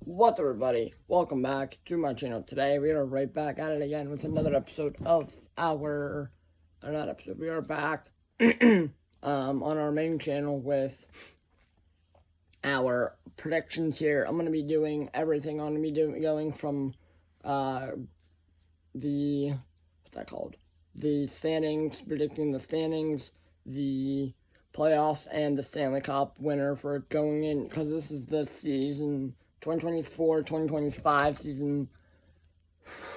What's up, everybody? Welcome back to my channel. Today we are right back at it again with another episode of we are back on our main channel with our predictions here. I'm going to be doing everything. I'm going to be going from the, what's that called? The standings, predicting the standings, the playoffs, and the Stanley Cup winner for going in, because this is the season 2024-2025 season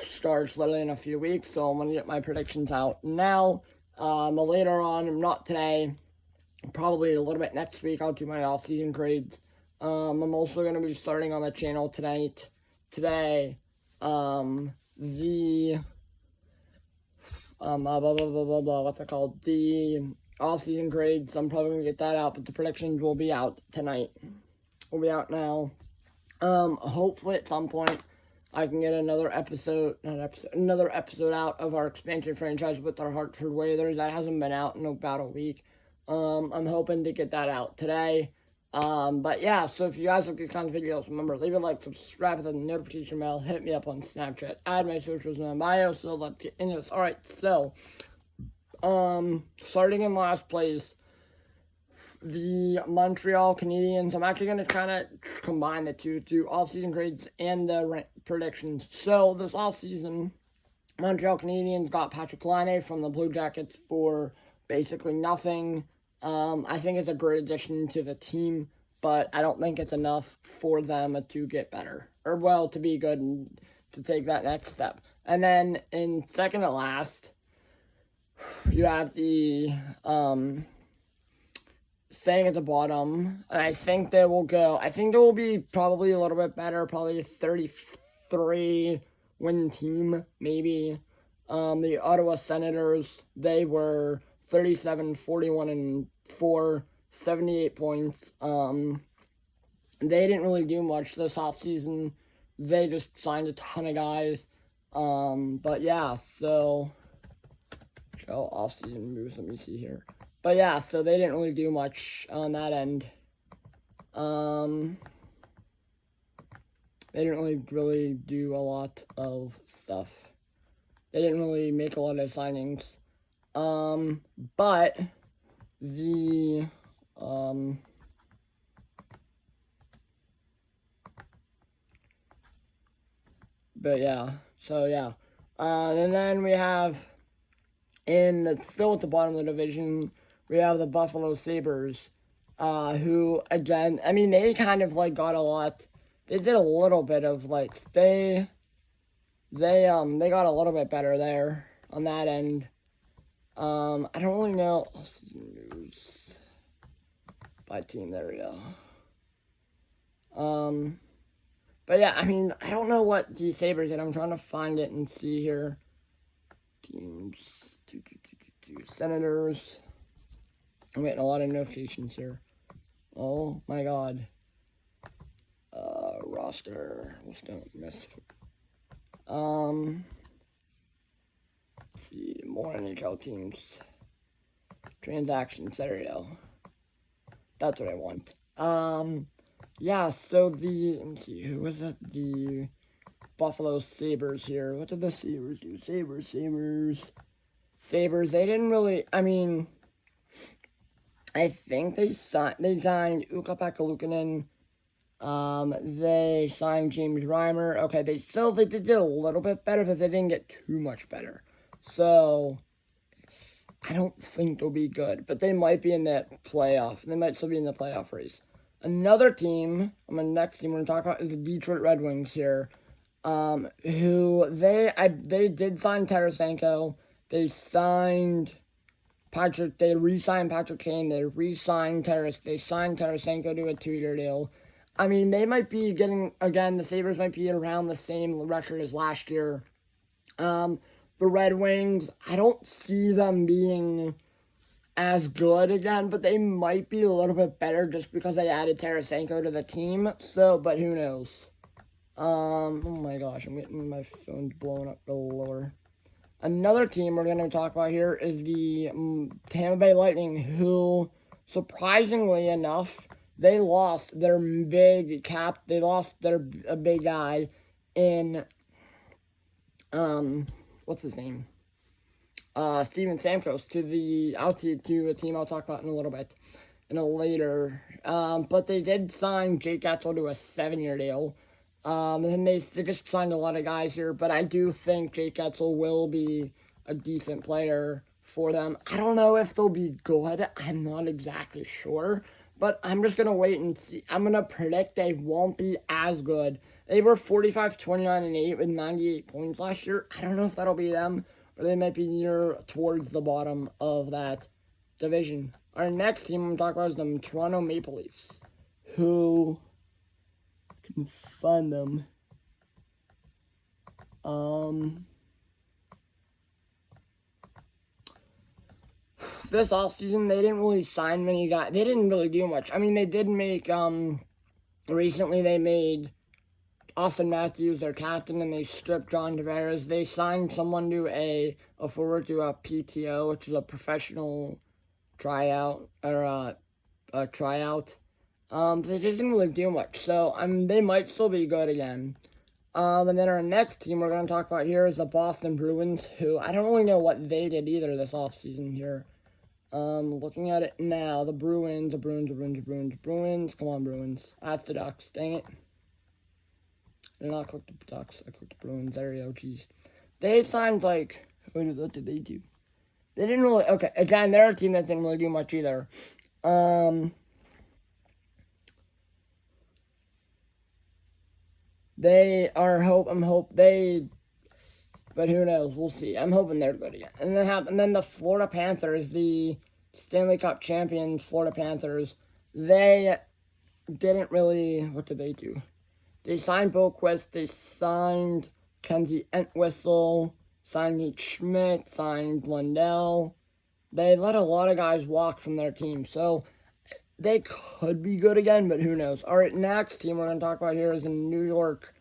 starts literally in a few weeks, so I'm going to get my predictions out now. Later on, not today, probably a little bit next week, I'll do my off-season grades. I'm also going to be starting on the channel today, what's it called? The off-season grades. I'm probably going to get that out, but the predictions will be out tonight. Will be out now. Hopefully at some point I can get another episode out of our expansion franchise with our Hartford Whalers. That hasn't been out in about a week. I'm hoping to get that out today. But yeah, so if you guys like these kinds of videos, remember, leave a like, subscribe with the notification bell, hit me up on Snapchat, add my socials in my bio, so let's get into this. Alright, so, starting in last place, the Montreal Canadiens. I'm actually going to kind of combine the two, do off-season grades and the predictions. So, this off-season, Montreal Canadiens got Patrick Laine from the Blue Jackets for basically nothing. I think it's a great addition to the team, but I don't think it's enough for them to get better. Or, well, to be good and to take that next step. And then, in second to last, you have the, staying at the bottom, and I think they will be probably a little bit better, probably a 33 win team, maybe. The Ottawa Senators, they were 37, 41, and 4, 78 points. They didn't really do much this offseason. They just signed a ton of guys. But yeah, so offseason moves, let me see here. But yeah, so they didn't really do much on that end. They didn't really do a lot of stuff. They didn't really make a lot of signings. But the, but yeah, so yeah. And then we have, still at the bottom of the division, we have the Buffalo Sabres, who, again, I mean, they kind of, got a lot. They did a little bit of, they got a little bit better there on that end. I don't really know. News by team, there we go. But yeah, I mean, I don't know what the Sabres did. I'm trying to find it and see here. Teams, Senators. I'm getting a lot of notifications here. Oh my god. Roster. Let's don't miss. Let's see. More NHL teams. Transactions. There we go. That's what I want. Yeah, so let me see. Who was it? The Buffalo Sabres here. What did the Sabres do? Sabres. They didn't really, I mean, I think they signed Ukko-Pekka Luukkonen. They signed James Reimer. Okay, they did a little bit better, but they didn't get too much better. So, I don't think they'll be good, but they might be in that playoff. They might still be in the playoff race. Another team, the next team we're going to talk about is the Detroit Red Wings here, who they did sign Tarasenko. They re-signed Patrick Kane. They re-signed They signed Tarasenko to a 2-year deal. I mean, they might be getting, again, the Sabres might be around the same record as last year. The Red Wings, I don't see them being as good again, but they might be a little bit better just because they added Tarasenko to the team. So, but who knows? Oh my gosh, I'm getting my phone's blowing up lower. Another team we're going to talk about here is the Tampa Bay Lightning, who, surprisingly enough, they lost their big cap. They lost their a big guy in what's his name? Steven Stamkos to a team I'll talk about in a little bit, later. But they did sign Jake Getsel to a 7-year deal. And they just signed a lot of guys here, but I do think Jake Getsel will be a decent player for them. I don't know if they'll be good. I'm not exactly sure, but I'm just going to wait and see. I'm going to predict they won't be as good. They were 45, 29, and 8 with 98 points last year. I don't know if that'll be them, or they might be near towards the bottom of that division. Our next team I'm talking about is the Toronto Maple Leafs, who can find them. This offseason, they didn't really sign many guys. They didn't really do much. I mean, they did make, recently they made Austin Matthews their captain, and they stripped John Tavares. They signed someone to a forward to a PTO, which is a professional tryout, or a tryout. They just didn't really do much, so they might still be good again. And then our next team we're going to talk about here is the Boston Bruins, who I don't really know what they did either this offseason here. Looking at it now, the Bruins. Come on, Bruins. That's the Ducks. Dang it. I did not click the Ducks. I clicked the Bruins. There you go. Jeez. They signed, what did they do? They didn't really, okay, again, they're a team that didn't really do much either. But who knows? We'll see. I'm hoping they're good again. And then the Florida Panthers, the Stanley Cup champions, Florida Panthers, they didn't really, what did they do? They signed Boquist, they signed Kenzie Entwistle, signed Nate Schmidt, signed Lundell. They let a lot of guys walk from their team, so they could be good again, but who knows? All right, next team we're going to talk about here is the New York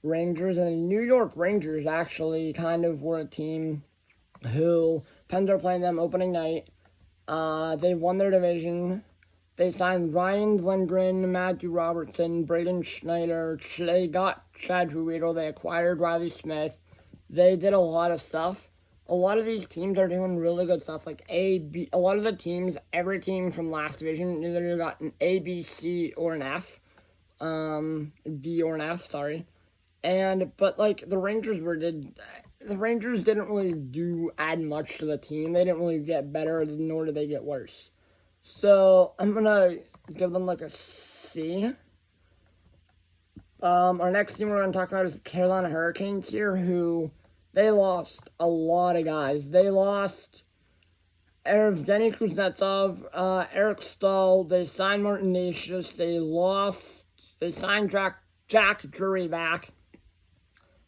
Rangers, and the New York Rangers actually kind of were a team who, Pens are playing them opening night. They won their division. They signed Ryan Lindgren, Matthew Robertson, Braden Schneider. They got Chad Ruedel. They acquired Riley Smith. They did a lot of stuff. A lot of these teams are doing really good stuff. Like a lot of the teams, every team from last division, either got an A, B, C, or an F. D or an F, sorry. But the Rangers didn't really add much to the team. They didn't really get better, nor did they get worse. So I'm gonna give them a C. Our next team we're gonna talk about is the Carolina Hurricanes here, who they lost a lot of guys. They lost Evgeny Kuznetsov, Eric Stahl. They signed Martin Necas. They signed Jack Drury back.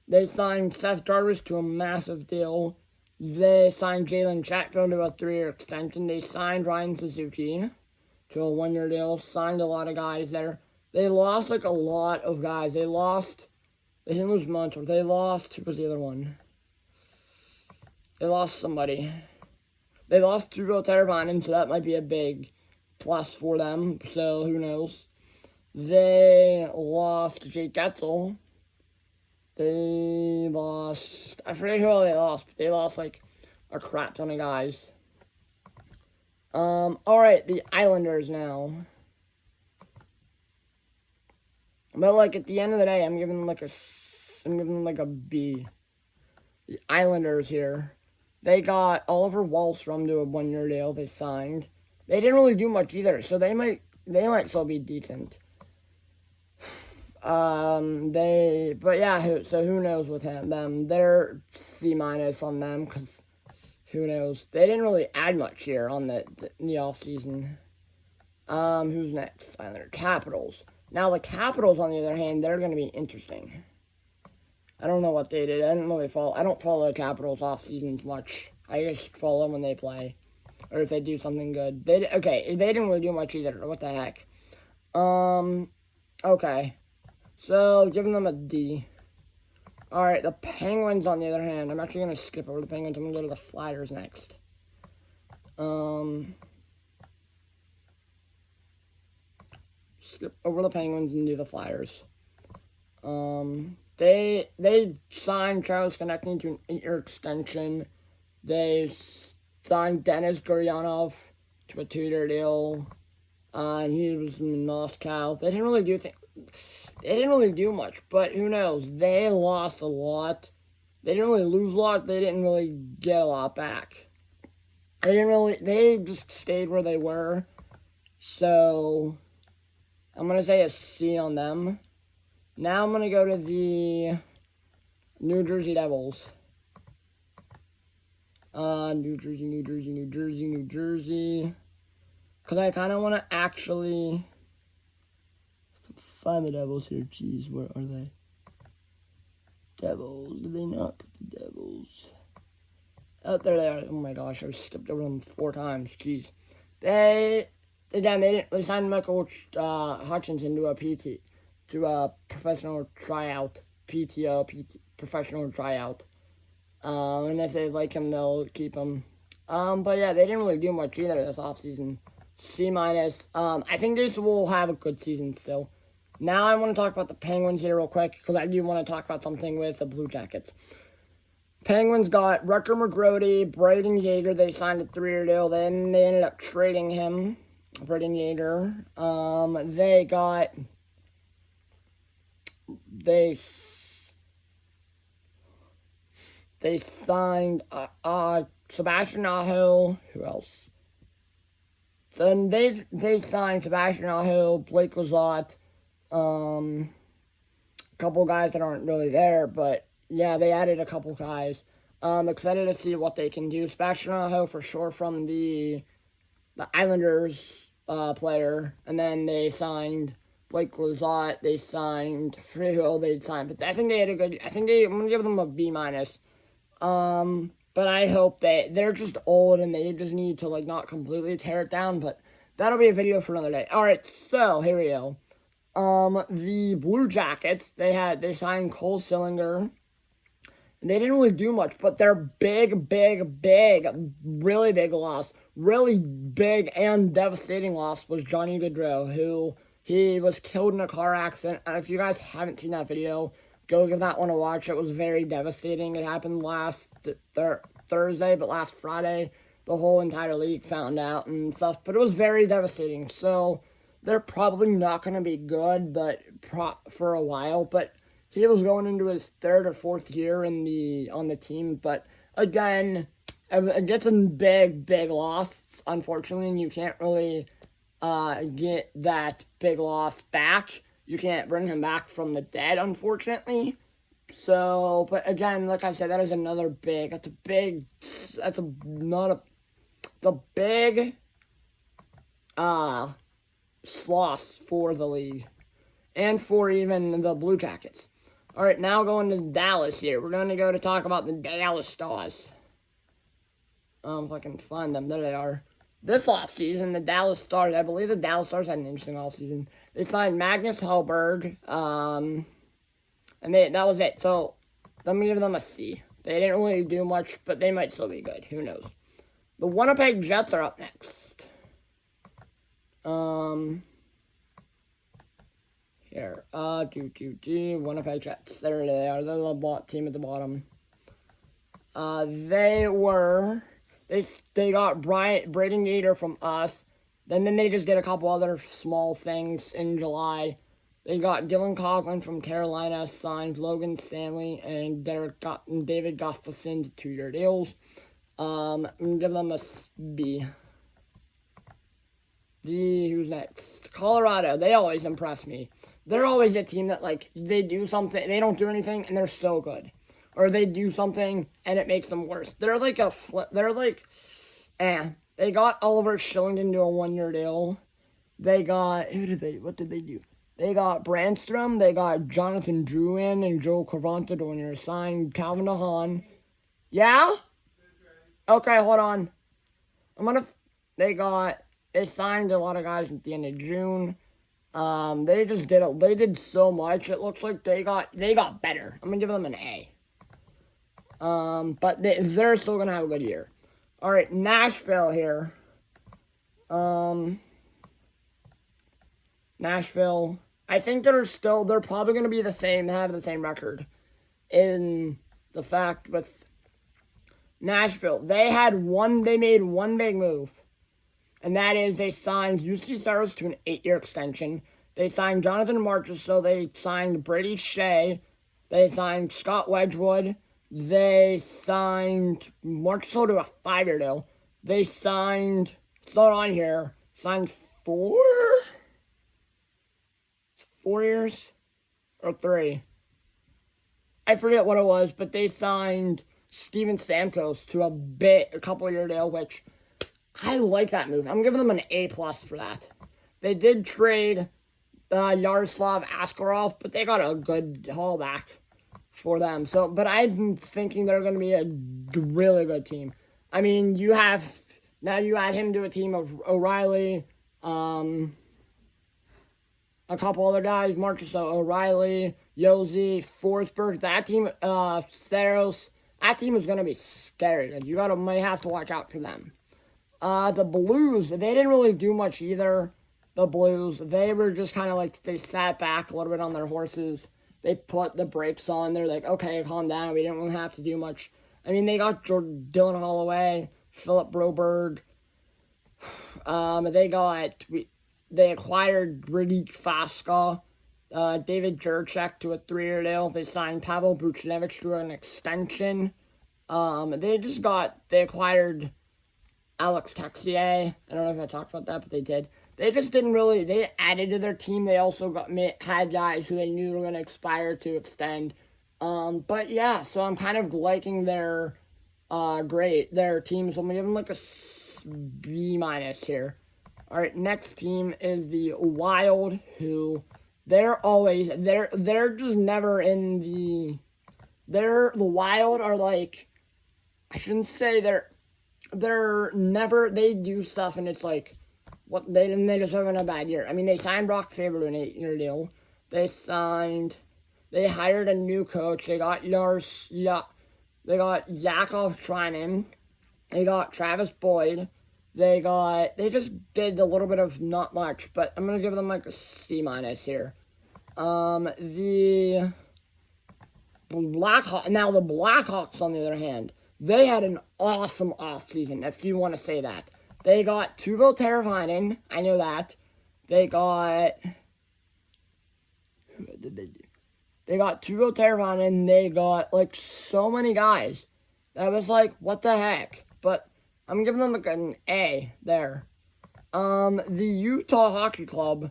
They signed Seth Jarvis to a massive deal. They signed Jalen Chatfield to a 3-year extension. They signed Ryan Suzuki to a 1-year deal. Signed a lot of guys there. They lost a lot of guys. They didn't lose much. Who was the other one? They lost somebody. They lost Tuvo Teravainen, so that might be a big plus for them. So who knows? They lost Jake Getsel. They lost, I forget who they lost, but they lost a crap ton of guys. Alright, the Islanders now. But at the end of the day, I'm giving them a B. The Islanders here. They got Oliver Wahlstrom to a 1-year deal they signed. They didn't really do much either, so they might still be decent. So who knows with them? They're C- on them, because who knows? They didn't really add much here on the offseason. Who's next? They're Capitals. Now, the Capitals, on the other hand, they're going to be interesting. I don't know what they did. I don't follow the Capitals off-seasons much. I just follow them when they play, or if they do something good. They didn't really do much either. What the heck? Okay. So, giving them a D. Alright, the Penguins, on the other hand. I'm actually going to skip over the Penguins. I'm going to go to the Flyers next. skip over the Penguins and do the Flyers. They signed Charles Konechny to an 8-year extension. They signed Denis Gurianov to a 2-year deal. He was in Moscow. They didn't really do much, but who knows? They lost a lot. They didn't really lose a lot. They didn't really get a lot back. They just stayed where they were. So, I'm going to say a C on them. Now I'm going to go to the New Jersey Devils. New Jersey. Because I kind of want to actually find the Devils here. Jeez, where are they? Devils. Did they not put the Devils? Oh, there they are. Oh my gosh, I skipped over them 4 times. Jeez. They signed Michael Hutchinson to a professional tryout. Professional tryout. And if they like him, they'll keep him. But yeah, they didn't really do much either this offseason. C-. I think they will have a good season still. Now I want to talk about the Penguins here real quick, because I do want to talk about something with the Blue Jackets. Penguins got Rutger McGrody, Braden Yager. They signed a 3-year deal. Then they ended up trading him, Braden Yager. They signed Sebastian Aho. Who else? Then they signed Sebastian Aho, Blake Lizotte, a couple guys that aren't really there, but yeah, they added a couple guys. Excited to see what they can do. Sebastian Aho for sure from the Islanders player, and then they signed Blake Lizotte. They signed Friedel. But I think they had a good. I'm gonna give them a B-. But I hope they're just old and they just need to not completely tear it down. But that'll be a video for another day. All right, so here we go. The Blue Jackets, they signed Cole Sillinger. And they didn't really do much, but their really big loss, really big and devastating loss was Johnny Gaudreau, who he was killed in a car accident. And if you guys haven't seen that video, go give that one a watch. It was very devastating. It happened last Thursday, but last Friday, the whole entire league found out and stuff. But it was very devastating. So they're probably not going to be good, for a while. But he was going into his 3rd or 4th year on the team. But again, it's a big loss, unfortunately, and you can't really get that big loss back. You can't bring him back from the dead, unfortunately. So, but again, like I said, that is another big. It's a big loss for the league and for even the Blue Jackets. All right, now going to Dallas here. We're going to go to talk about the Dallas Stars. If I can find them, there they are. This offseason, the Dallas Stars, I believe the Dallas Stars had an interesting offseason. They signed Magnus Hellberg, and that was it. So, let me give them a C. They didn't really do much, but they might still be good. Who knows? The Winnipeg Jets are up next. Here. Winnipeg Jets. There they are. They're the team at the bottom. They got Braden Yager from us. Then they just did a couple other small things in July. They got Dylan Coughlin from Carolina, signed Logan Stanley and David Gustafson to 2-year deals. I'm going to give them a B. Who's next? Colorado. They always impress me. They're always a team that, they do something, they don't do anything, and they're still good. Or they do something, and it makes them worse. They got Oliver Shillington to a 1-year deal. What did they do? They got Brandstrom, they got Jonathan Drouin and Joe Carvanta to 1-year, signed Calvin DeHaan. Yeah? Okay, hold on. They signed a lot of guys at the end of June. They did so much. It looks like they got better. I'm gonna give them an A. But they're still gonna have a good year. All right, Nashville here. Nashville, I think they're probably going to be the same, have the same record. In the fact with Nashville, they made one big move, and that is they signed UC Saros to an 8-year extension. They signed Jonathan Marchessault. They signed Brady Shea. They signed Scott Wedgwood. They signed Marchessault to a 5-year deal. They signed, it's not on here, signed 4 years or 3. I forget what it was, but they signed Steven Stamkos to a couple-year deal, which I like that move. I'm giving them an A+ for that. They did trade Yaroslav Askarov, but they got a good haul back for them. So, but I'm thinking they're going to be a really good team. I mean, you add him to a team of O'Reilly, a couple other guys, Marchessault, O'Reilly, Josi, Forsberg. That team, Saros, that team is going to be scary. You might have to watch out for them. The Blues, they didn't really do much either. The Blues, they were just kind of like, they sat back a little bit on their horses. They put the brakes on. They're like, okay, calm down. We didn't really have to do much. I mean, they got Dylan Holloway, Philip Broberg. They acquired Ridik Faska, David Juracek to a 3-year deal. They signed Pavel Buchnevich to an extension. They acquired Alex Texier. I don't know if I talked about that, but they did. They just didn't really, they added to their team. They also had guys who they knew were going to expire to extend. But yeah, so I'm kind of liking their team. So I'm going to give them like a B- here. All right, next team is the Wild, who they're just never in the Wild are like, I shouldn't say they're never, they do stuff and it's like, they just having a bad year. I mean, they signed Brock Faber to an 8-year deal. They hired a new coach. They got Yakov Treinen. They got Travis Boyd. They just did a little bit of not much, but I'm going to give them like a C- here. The Blackhawks, on the other hand, they had an awesome offseason, if you want to say that. They got Tuvo Teravainen. I know that. They got Tuvo Teravainen. They got like so many guys. That was like, what the heck? But I'm giving them like an A there. The Utah Hockey Club,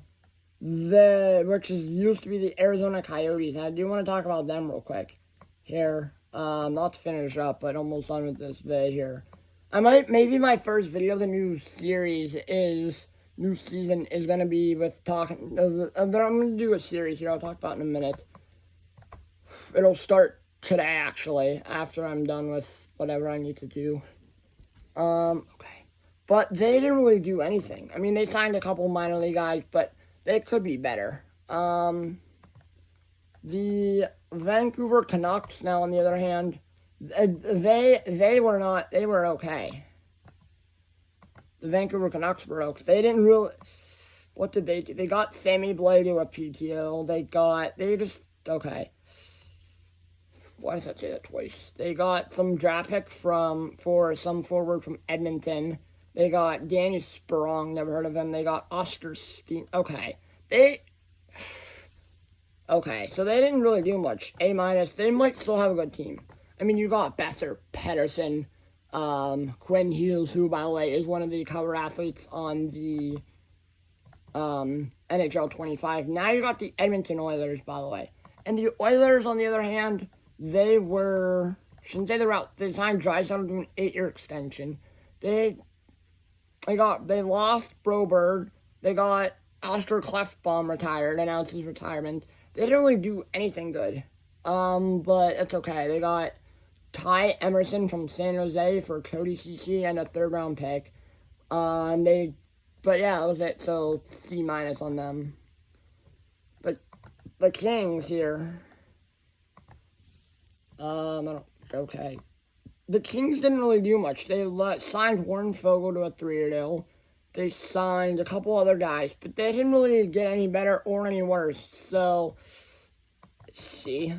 which used to be the Arizona Coyotes. I do want to talk about them real quick here. Not to finish up, but almost done with this vid here. Maybe my first video of the new season is going to be with talking. I'm going to do a series here I'll talk about in a minute. It'll start today, actually, after I'm done with whatever I need to do. Okay. But they didn't really do anything. I mean, they signed a couple minor league guys, but they could be better. The Vancouver Canucks, now, on the other hand, they were okay. The Vancouver Canucks were okay. They didn't really, what did they do? They got Sammy Blais to a PTO. Okay. Why did I say that twice? They got some draft pick for some forward from Edmonton. They got Danny Sprong, never heard of him. They got Oscar Steen. Okay. Okay, so they didn't really do much. A-. They might still have a good team. I mean, you got Besser, Pedersen, Quinn Hughes, who, by the way, is one of the cover athletes on the NHL 25. Now you got the Edmonton Oilers, by the way. And the Oilers, on the other hand, they signed Draisaitl to an 8-year extension. They lost Broberg. They got Oscar Klefbom retired, announced his retirement. They didn't really do anything good. But it's okay. They got Ty Emerson from San Jose for Cody Ceci and a 3rd-round pick. But yeah, that was it. So C- on them. But the Kings here. Okay. The Kings didn't really do much. They signed Warren Fogle to a 3-year deal. they signed a couple other guys, but they didn't really get any better or any worse. So, let's see.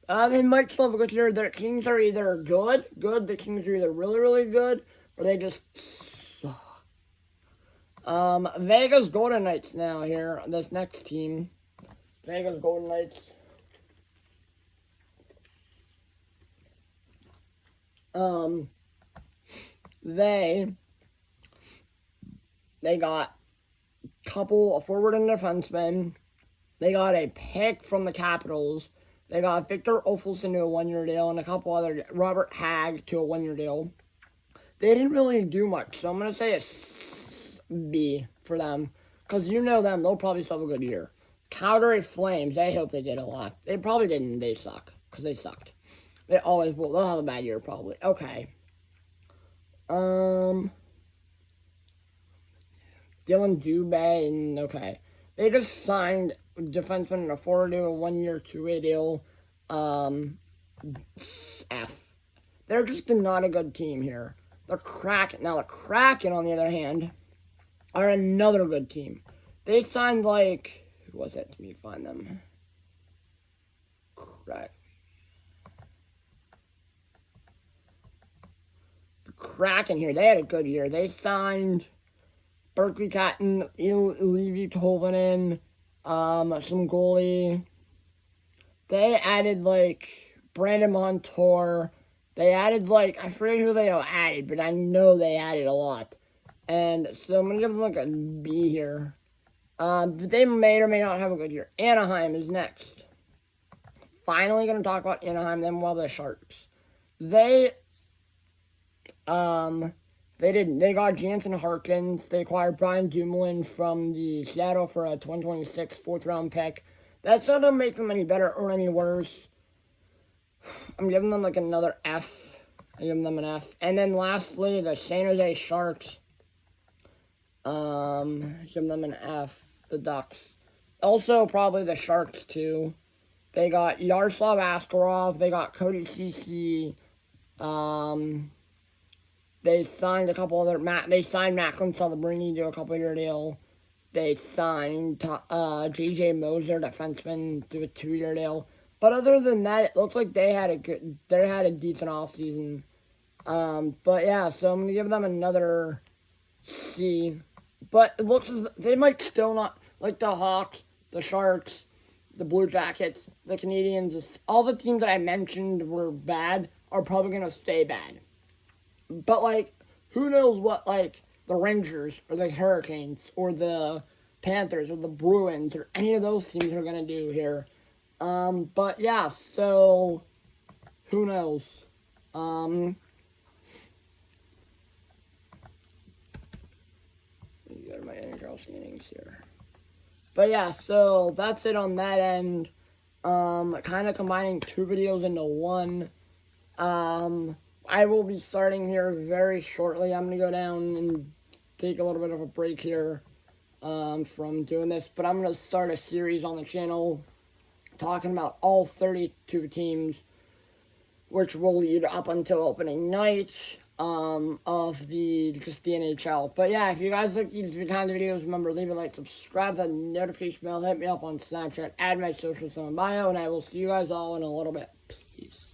They might still have a good year. Their Kings are either good. The Kings are either really, really good, or they just suck. Vegas Golden Knights now here. This next team. Vegas Golden Knights. They got a forward and defenseman. They got a pick from the Capitals. They got Victor Offseason to a 1-year deal and a couple other, Robert Hagg to a 1-year deal. They didn't really do much, so I'm going to say a B for them. Because you know them, they'll probably still have a good year. Calgary Flames, I hope they did a lot. They probably didn't, they suck. Because they sucked. They always will. They'll have a bad year, probably. Okay. Dylan Dubé, and okay. They just signed defenseman and a forward to a 1-year, 2-way deal. F. They're just not a good team here. The Kraken, on the other hand, are another good team. They signed, like, who was it? Let me find them. Kraken here. They had a good year. They signed Berkeley Catton, Levi Tolvanen, some goalie. They added, like, Brandon Montour. They added, like, I forget who they all added, but I know they added a lot. And so I'm going to give them, like, a B here. But they may or may not have a good year. Anaheim is next. Finally going to talk about Anaheim, then we'll have the Sharks. They got Jansen Harkins. They acquired Brian Dumoulin from the Seattle for a 2026 4th-round pick. That's not going to make them any better or any worse. I'm giving them, like, another F. I'm giving them an F. And then lastly, the San Jose Sharks. Give them an F. The Ducks. Also, probably the Sharks, too. They got Yaroslav Askarov. They got Cody Ceci. They signed a couple other... They signed Macklin Celebrini to a couple-year deal. They signed J.J. Moser, defenseman, to a 2-year deal. But other than that, it looks like they had a decent offseason. But yeah, so I'm going to give them another C. But it looks as they might still not, like the Hawks, the Sharks, the Blue Jackets, the Canadians, all the teams that I mentioned were bad are probably going to stay bad. But, like, who knows what, like, the Rangers or the Hurricanes or the Panthers or the Bruins or any of those teams are going to do here. But yeah, so who knows? You go to my NHL standings here. But yeah, so that's it on that end. Kind of combining 2 videos into one. I will be starting here very shortly. I'm going to go down and take a little bit of a break here from doing this. But I'm going to start a series on the channel talking about all 32 teams, which will lead up until opening night of the NHL. But yeah, if you guys like these kind of videos, remember, leave a like, subscribe, that notification bell, hit me up on Snapchat, add my socials in my bio, and I will see you guys all in a little bit. Peace.